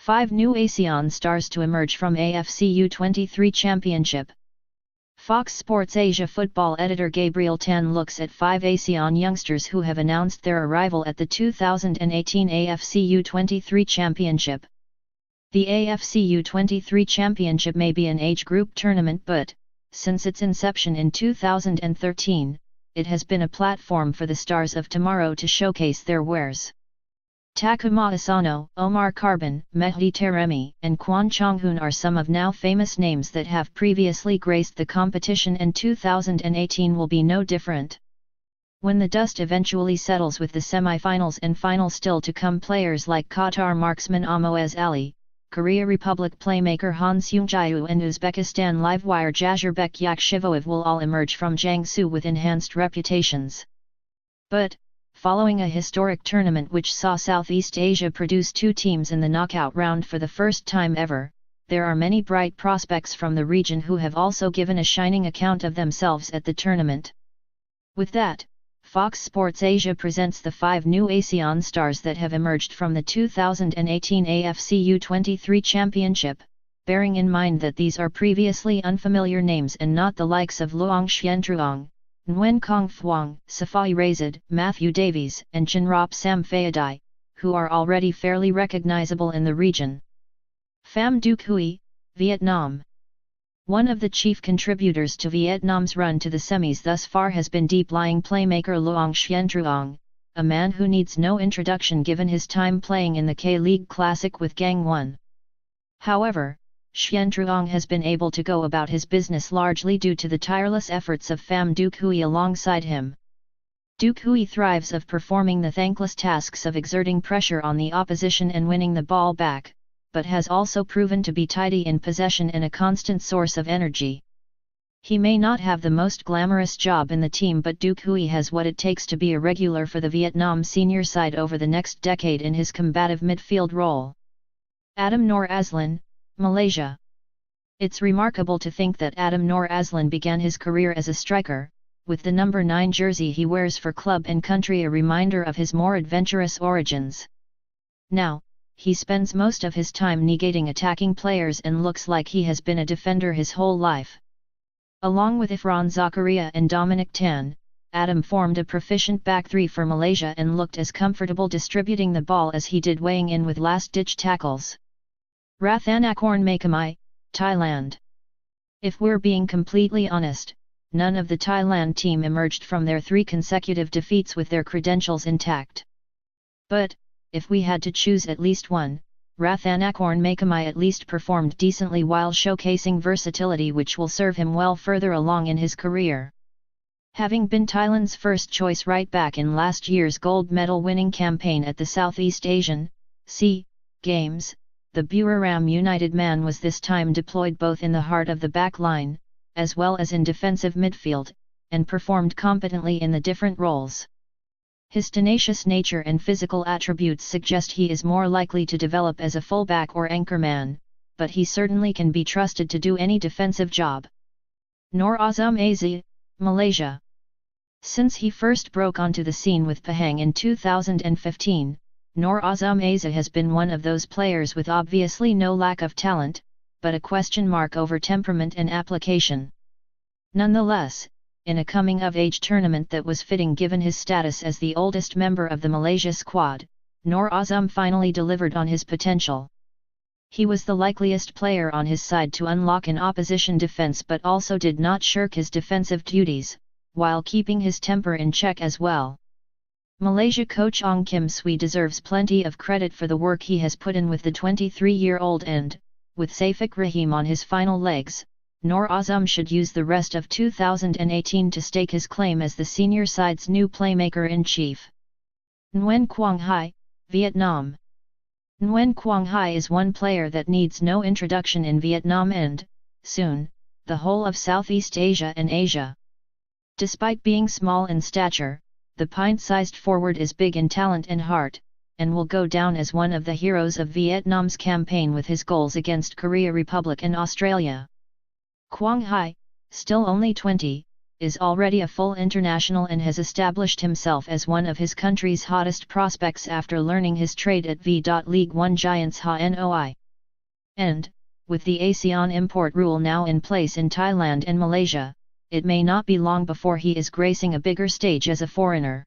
5 new ASEAN stars to emerge from AFC U23 Championship. Fox Sports Asia football editor Gabriel Tan looks at 5 ASEAN youngsters who have announced their arrival at the 2018 AFC U23 Championship. The AFC U23 Championship may be an age group tournament, but, since its inception in 2013, it has been a platform for the stars of tomorrow to showcase their wares. Takuma Asano, Omar Karbin, Mehdi Taremi, and Kwon Chong-hoon are some of now famous names that have previously graced the competition, and 2018 will be no different. When the dust eventually settles with the semi-finals and final still to come, players like Qatar marksman Amoez Ali, Korea Republic playmaker Han Seung-jae and Uzbekistan livewire Jazurbek Yakshivoev will all emerge from Jiangsu with enhanced reputations. But, following a historic tournament which saw Southeast Asia produce 2 teams in the knockout round for the first time ever, there are many bright prospects from the region who have also given a shining account of themselves at the tournament. With that, Fox Sports Asia presents the 5 new ASEAN stars that have emerged from the 2018 AFC U23 Championship, bearing in mind that these are previously unfamiliar names and not the likes of Luong Xientruong, Nguyen Kong Phuong, Safai Razid, Matthew Davies, and Jinrop Samphayadai, who are already fairly recognizable in the region. Pham Duc Huy, Vietnam. One of the chief contributors to Vietnam's run to the semis thus far has been deep-lying playmaker Luong Xientruong, a man who needs no introduction given his time playing in the K-League Classic with Gangwon. However, Xientruong has been able to go about his business largely due to the tireless efforts of Pham Duc Huy alongside him. Duc Huy thrives of performing the thankless tasks of exerting pressure on the opposition and winning the ball back, but has also proven to be tidy in possession and a constant source of energy. He may not have the most glamorous job in the team, but Duc Huy has what it takes to be a regular for the Vietnam senior side over the next decade in his combative midfield role. Adam Nur Azlan, Malaysia. It's remarkable to think that Adam Nur Azlan began his career as a striker, with the number 9 jersey he wears for club and country a reminder of his more adventurous origins. Now, he spends most of his time negating attacking players and looks like he has been a defender his whole life. Along with Ifran Zakaria and Dominic Tan, Adam formed a proficient back 3 for Malaysia and looked as comfortable distributing the ball as he did weighing in with last-ditch tackles. Rathanakorn Makamai, Thailand. If we're being completely honest, none of the Thailand team emerged from their 3 consecutive defeats with their credentials intact. But, if we had to choose at least one, Rathanakorn Makamai at least performed decently while showcasing versatility which will serve him well further along in his career. Having been Thailand's first choice right back in last year's gold medal winning campaign at the Southeast Asian Games, the Buriram United man was this time deployed both in the heart of the back line, as well as in defensive midfield, and performed competently in the different roles. His tenacious nature and physical attributes suggest he is more likely to develop as a fullback or anchorman, but he certainly can be trusted to do any defensive job. Nur Azam Azzi, Malaysia. Since he first broke onto the scene with Pahang in 2015, Nur Azam Azzi has been one of those players with obviously no lack of talent, but a question mark over temperament and application. Nonetheless, in a coming-of-age tournament that was fitting given his status as the oldest member of the Malaysia squad, Nur Azam finally delivered on his potential. He was the likeliest player on his side to unlock an opposition defence, but also did not shirk his defensive duties, while keeping his temper in check as well. Malaysia coach Ong Kim Swee deserves plenty of credit for the work he has put in with the 23-year-old, and, with Saifiq Rahim on his final legs, Nur Azam should use the rest of 2018 to stake his claim as the senior side's new playmaker-in-chief. Nguyen Quang Hai, Vietnam. Nguyen Quang Hai is one player that needs no introduction in Vietnam and, soon, the whole of Southeast Asia and Asia. Despite being small in stature, the pint-sized forward is big in talent and heart, and will go down as one of the heroes of Vietnam's campaign with his goals against Korea Republic and Australia. Quang Hai, still only 20, is already a full international and has established himself as one of his country's hottest prospects after learning his trade at League One giants Hanoi. And, with the ASEAN import rule now in place in Thailand and Malaysia, it may not be long before he is gracing a bigger stage as a foreigner.